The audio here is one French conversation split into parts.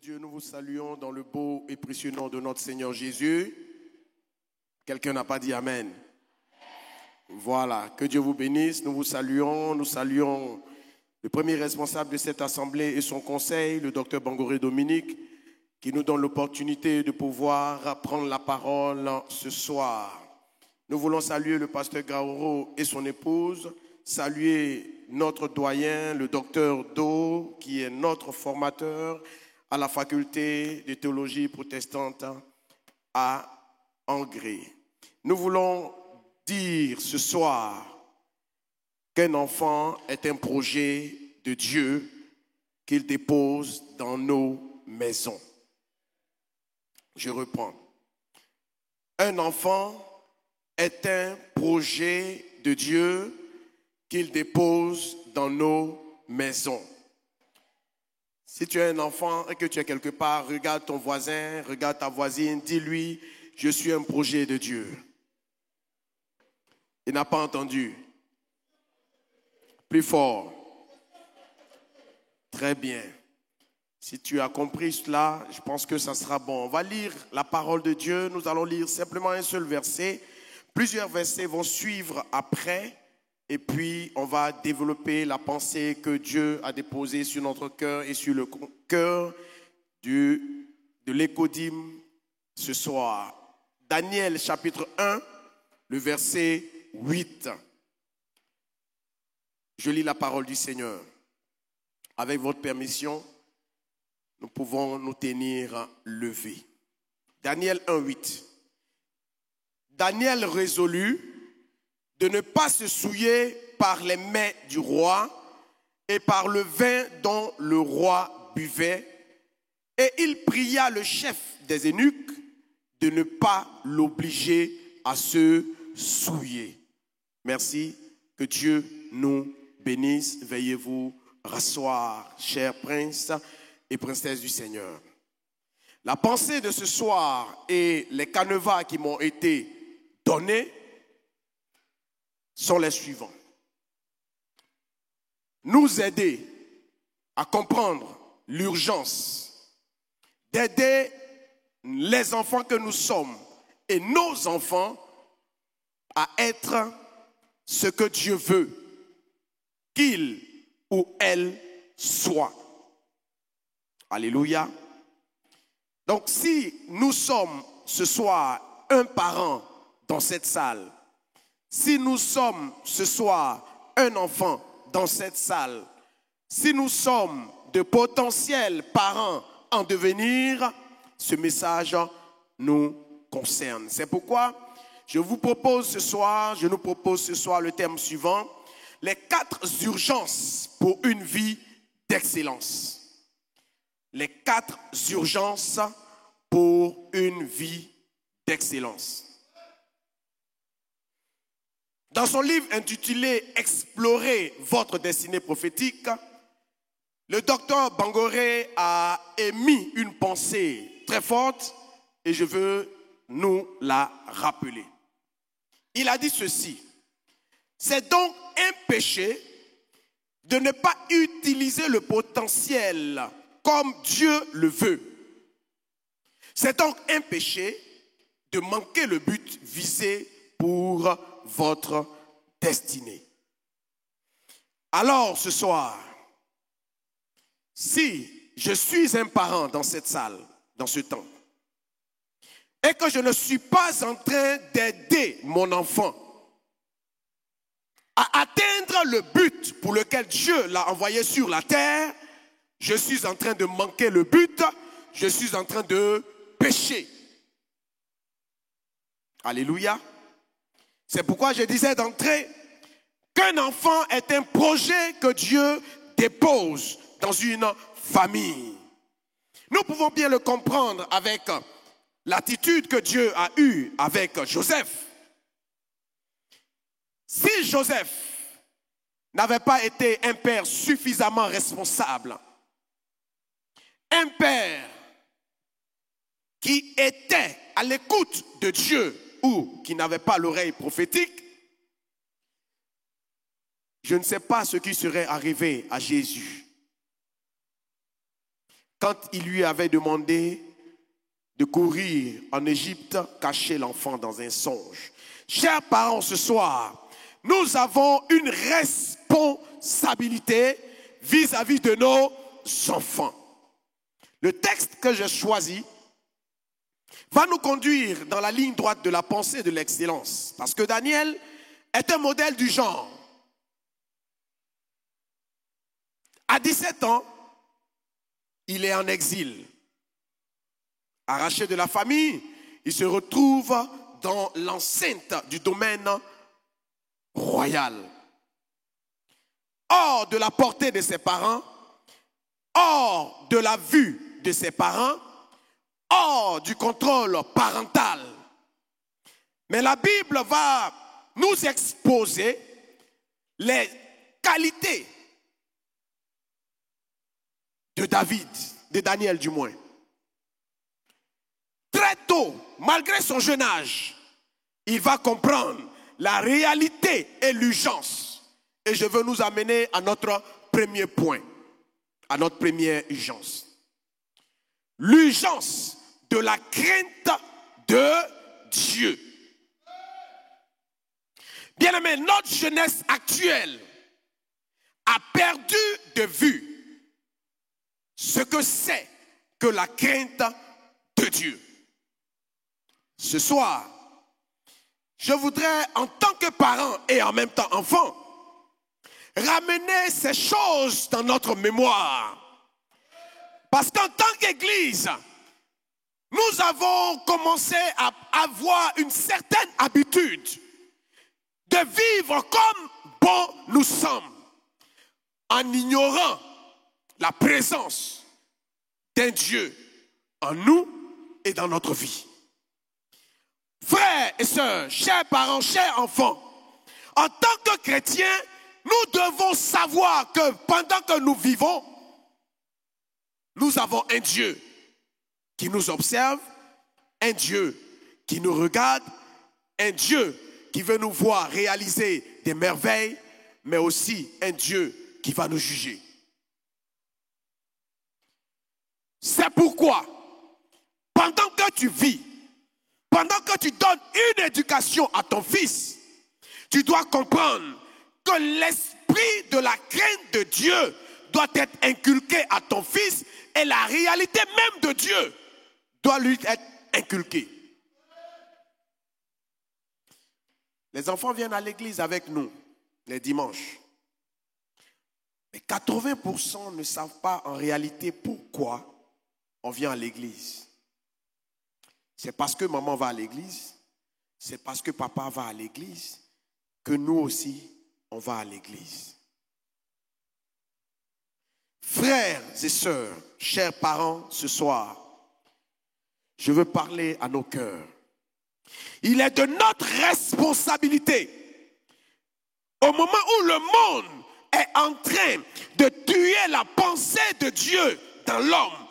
Dieu, nous vous saluons dans le beau et précieux nom de notre Seigneur Jésus. Quelqu'un n'a pas dit Amen. Voilà, que Dieu vous bénisse. Nous vous saluons. Nous saluons le premier responsable de cette assemblée et son conseil, le docteur Bangoré Dominique, qui nous donne l'opportunité de pouvoir prendre la parole ce soir. Nous voulons saluer le pasteur Gaoro et son épouse, saluer notre doyen, le docteur Do, qui est notre formateur à la faculté de théologie protestante à Angers. Nous voulons dire ce soir qu'un enfant est un projet de Dieu qu'il dépose dans nos maisons. Je reprends. Un enfant est un projet de Dieu qu'il dépose dans nos maisons. Si tu es un enfant et que tu es quelque part, regarde ton voisin, regarde ta voisine, dis-lui, je suis un projet de Dieu. Il n'a pas entendu. Plus fort. Très bien. Si tu as compris cela, je pense que ça sera bon. On va lire la parole de Dieu. Nous allons lire simplement un seul verset. Plusieurs versets vont suivre après. Et puis, on va développer la pensée que Dieu a déposée sur notre cœur et sur le cœur de l'écodime ce soir. Daniel chapitre 1, le verset 8. Je lis la parole du Seigneur. Avec votre permission, nous pouvons nous tenir levés. Daniel 1, 8. Daniel résolut de ne pas se souiller par les mets du roi et par le vin dont le roi buvait. Et il pria le chef des eunuques de ne pas l'obliger à se souiller. Merci, que Dieu nous bénisse. Veuillez vous rasseoir, chers princes et princesses du Seigneur. La pensée de ce soir et les canevas qui m'ont été donnés sont les suivants. Nous aider à comprendre l'urgence d'aider les enfants que nous sommes et nos enfants à être ce que Dieu veut qu'ils ou elles soient. Alléluia. Donc si nous sommes ce soir un parent dans cette salle, si nous sommes ce soir un enfant dans cette salle, si nous sommes de potentiels parents en devenir, ce message nous concerne. C'est pourquoi je nous propose ce soir le thème suivant, les 4 urgences pour une vie d'excellence. Les 4 urgences pour une vie d'excellence. Dans son livre intitulé « Explorer votre destinée prophétique », le docteur Bangoré a émis une pensée très forte et je veux nous la rappeler. Il a dit ceci: c'est donc un péché de ne pas utiliser le potentiel comme Dieu le veut. C'est donc un péché de manquer le but visé pour votre destinée. Alors ce soir, si je suis un parent dans cette salle, dans ce temps, et que je ne suis pas en train d'aider mon enfant à atteindre le but pour lequel Dieu l'a envoyé sur la terre, je suis en train de manquer le but, je suis en train de pécher. Alléluia. C'est pourquoi je disais d'entrée qu'un enfant est un projet que Dieu dépose dans une famille. Nous pouvons bien le comprendre avec l'attitude que Dieu a eue avec Joseph. Si Joseph n'avait pas été un père suffisamment responsable, un père qui était à l'écoute de Dieu ou qui n'avait pas l'oreille prophétique, je ne sais pas ce qui serait arrivé à Jésus. quand il lui avait demandé de courir en Égypte, cacher l'enfant dans un songe. Chers parents, ce soir, nous avons une responsabilité vis-à-vis de nos enfants. Le texte que j'ai choisi va nous conduire dans la ligne droite de la pensée de l'excellence. Parce que Daniel est un modèle du genre. À 17 ans, il est en exil. Arraché de la famille, il se retrouve dans l'enceinte du domaine royal. Hors de la portée de ses parents, hors de la vue de ses parents, hors du contrôle parental. Mais la Bible va nous exposer les qualités de David, de Daniel du moins. Très tôt, malgré son jeune âge, il va comprendre la réalité et l'urgence. Et je veux nous amener à notre premier point, à notre première urgence. L'urgence de la crainte de Dieu. Bien-aimé, notre jeunesse actuelle a perdu de vue ce que c'est que la crainte de Dieu. Ce soir, je voudrais, en tant que parent et en même temps enfant, ramener ces choses dans notre mémoire. Parce qu'en tant qu'Église, nous avons commencé à avoir une certaine habitude de vivre comme bon nous sommes, en ignorant la présence d'un Dieu en nous et dans notre vie. Frères et sœurs, chers parents, chers enfants, en tant que chrétiens, nous devons savoir que pendant que nous vivons, nous avons un Dieu qui nous observe, un Dieu qui nous regarde, un Dieu qui veut nous voir réaliser des merveilles, mais aussi un Dieu qui va nous juger. C'est pourquoi, pendant que tu vis, pendant que tu donnes une éducation à ton fils, tu dois comprendre que l'esprit de la crainte de Dieu doit être inculqué à ton fils et la réalité même de Dieu doit lui être inculquée. Les enfants viennent à l'église avec nous les dimanches. Mais 80% ne savent pas en réalité pourquoi on vient à l'église. C'est parce que maman va à l'église, c'est parce que papa va à l'église, que nous aussi, on va à l'église. Frères et sœurs, chers parents, ce soir, je veux parler à nos cœurs. Il est de notre responsabilité, au moment où le monde est en train de tuer la pensée de Dieu dans l'homme,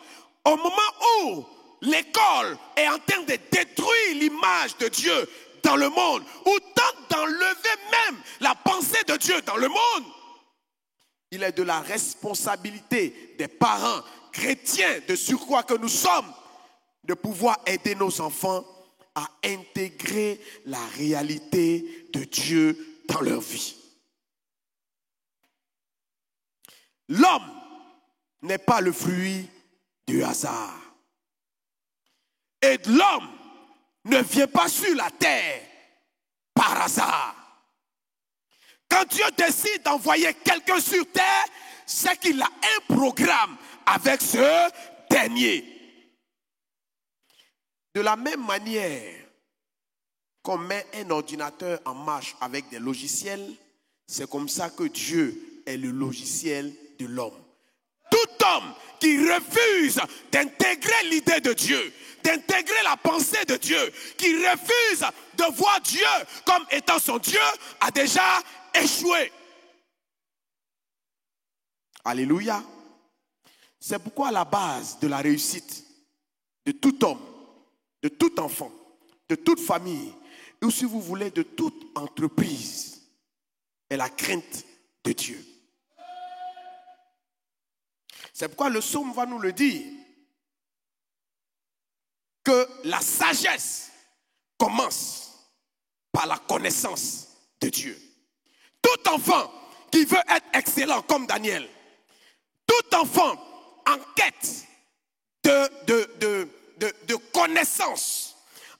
au moment où l'école est en train de détruire l'image de Dieu dans le monde, ou tente d'enlever même la pensée de Dieu dans le monde, il est de la responsabilité des parents chrétiens, de surcroît que nous sommes, de pouvoir aider nos enfants à intégrer la réalité de Dieu dans leur vie. L'homme n'est pas le fruit du hasard. Et l'homme ne vient pas sur la terre par hasard. Quand Dieu décide d'envoyer quelqu'un sur terre, c'est qu'il a un programme avec ce dernier. De la même manière qu'on met un ordinateur en marche avec des logiciels, c'est comme ça que Dieu est le logiciel de l'homme. Tout homme qui refuse d'intégrer l'idée de Dieu, d'intégrer la pensée de Dieu, qui refuse de voir Dieu comme étant son Dieu, a déjà échoué. Alléluia. C'est pourquoi la base de la réussite de tout homme, de tout enfant, de toute famille, ou si vous voulez de toute entreprise, est la crainte de Dieu. C'est pourquoi le psaume va nous le dire. la sagesse commence par la connaissance de Dieu. Tout enfant qui veut être excellent comme Daniel, tout enfant en quête de connaissance,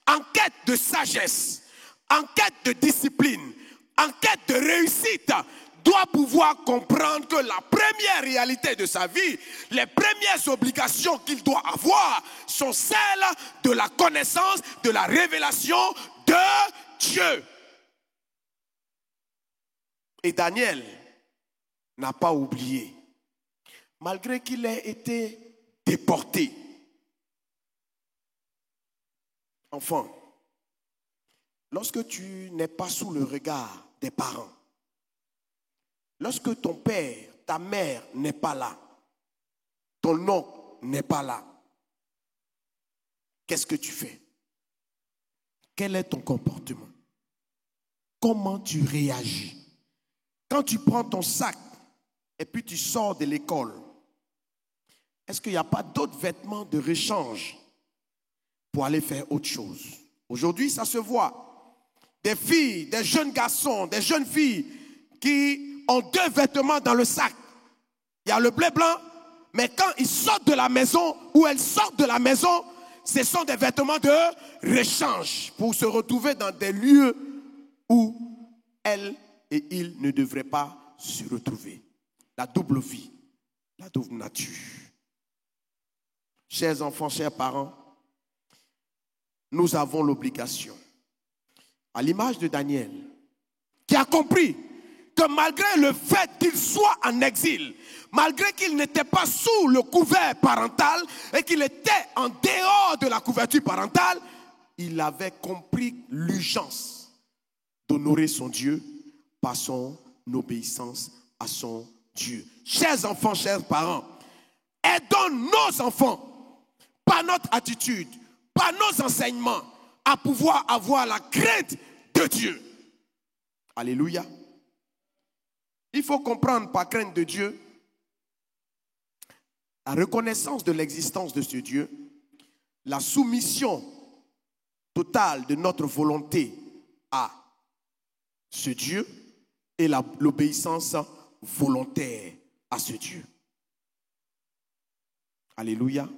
en quête de sagesse, en quête de discipline, en quête de réussite, doit pouvoir comprendre que la première réalité de sa vie, les premières obligations qu'il doit avoir sont celles de la connaissance, de la révélation de Dieu. Et Daniel n'a pas oublié, malgré qu'il ait été déporté. Enfant, lorsque tu n'es pas sous le regard des parents, lorsque ton père, ta mère n'est pas là, ton oncle n'est pas là, qu'est-ce que tu fais? Quel est ton comportement? Comment tu réagis? Quand tu prends ton sac et puis tu sors de l'école, est-ce qu'il n'y a pas d'autres vêtements de rechange pour aller faire autre chose? Aujourd'hui, ça se voit. Des filles, des jeunes garçons, des jeunes filles qui ont deux vêtements dans le sac. Il y a le bleu blanc, mais quand ils sortent de la maison ou elles sortent de la maison, ce sont des vêtements de rechange pour se retrouver dans des lieux où elles et ils ne devraient pas se retrouver. La double vie, la double nature. Chers enfants, chers parents, nous avons l'obligation, à l'image de Daniel, qui a compris que malgré le fait qu'il soit en exil, malgré qu'il n'était pas sous le couvert parental et qu'il était en dehors de la couverture parentale, il avait compris l'urgence d'honorer son Dieu par son obéissance à son Dieu. Chers enfants, chers parents, aidons nos enfants par notre attitude, par nos enseignements, à pouvoir avoir la crainte de Dieu. Alléluia. Il faut comprendre par crainte de Dieu la reconnaissance de l'existence de ce Dieu, la soumission totale de notre volonté à ce Dieu et l'obéissance volontaire à ce Dieu. Alléluia.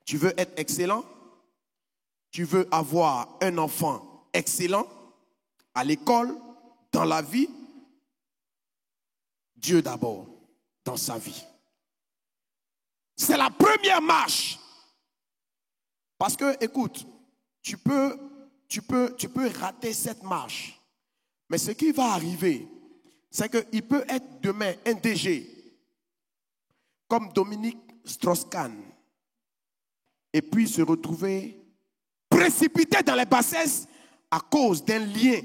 Tu veux être excellent? Tu veux avoir un enfant excellent à l'école, dans la vie? Dieu d'abord, dans sa vie. C'est la première marche. Parce que, écoute, tu peux rater cette marche. Mais ce qui va arriver, c'est qu'il peut être demain un DG, comme Dominique Strauss-Kahn, et puis se retrouver précipité dans les bassesses à cause d'un lien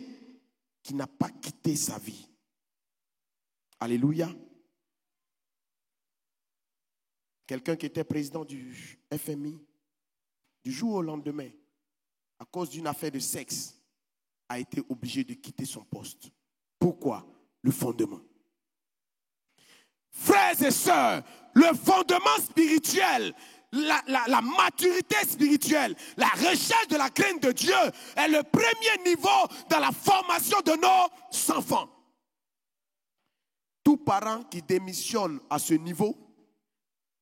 qui n'a pas quitté sa vie. Alléluia. Quelqu'un qui était président du FMI, du jour au lendemain, à cause d'une affaire de sexe, a été obligé de quitter son poste. Pourquoi? Le fondement. Frères et sœurs, le fondement spirituel, la maturité spirituelle, la recherche de la crainte de Dieu est le premier niveau dans la formation de nos enfants. Tout parent qui démissionne à ce niveau,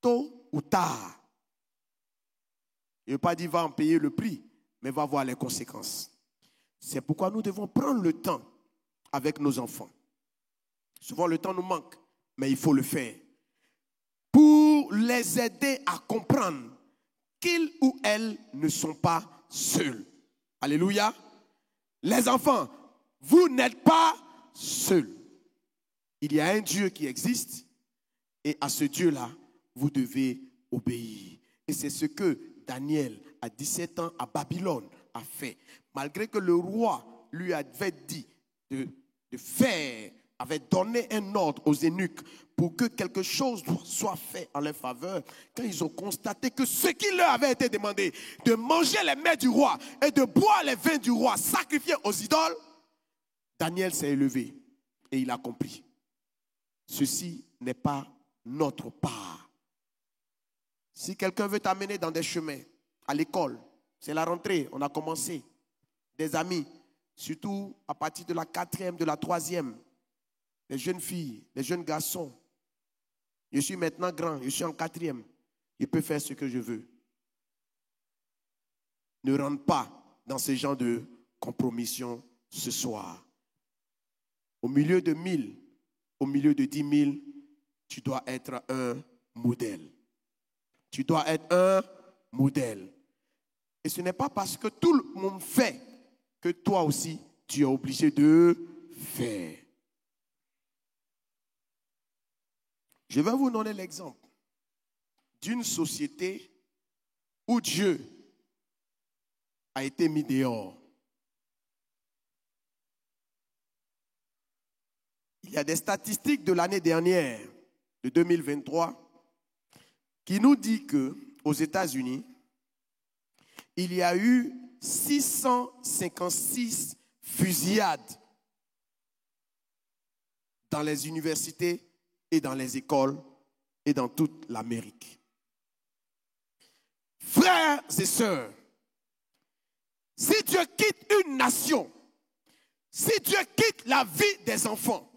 tôt ou tard, je ne veux pas dire va en payer le prix, mais va voir les conséquences. C'est pourquoi nous devons prendre le temps avec nos enfants. Souvent le temps nous manque, mais il faut le faire. Pour les aider à comprendre qu'ils ou elles ne sont pas seuls. Alléluia. Les enfants, vous n'êtes pas seuls. Il y a un Dieu qui existe et à ce Dieu-là, vous devez obéir. Et c'est ce que Daniel, à 17 ans, à Babylone, a fait. Malgré que le roi lui avait dit de faire, avait donné un ordre aux eunuques pour que quelque chose soit fait en leur faveur, quand ils ont constaté que ce qui leur avait été demandé, de manger les mets du roi et de boire les vins du roi sacrifiés aux idoles, Daniel s'est élevé et il a compris. Ceci n'est pas notre part. Si quelqu'un veut t'amener dans des chemins, à l'école. C'est la rentrée, on a commencé. Des amis, surtout à partir de la 4e, de la 3e. Les jeunes filles, les jeunes garçons. Je suis maintenant grand, je suis en 4e. Je peux faire ce que je veux. Ne rentre pas dans ce genre de compromission ce soir. Au milieu de 1000, au milieu de 10 000, tu dois être un modèle. Tu dois être un modèle. Et ce n'est pas parce que tout le monde fait que toi aussi, tu es obligé de faire. Je vais vous donner l'exemple d'une société où Dieu a été mis dehors. Il y a des statistiques de l'année dernière, de 2023, qui nous disent qu'aux États-Unis, il y a eu 656 fusillades dans les universités et dans les écoles et dans toute l'Amérique. Frères et sœurs, si Dieu quitte une nation, si Dieu quitte la vie des enfants,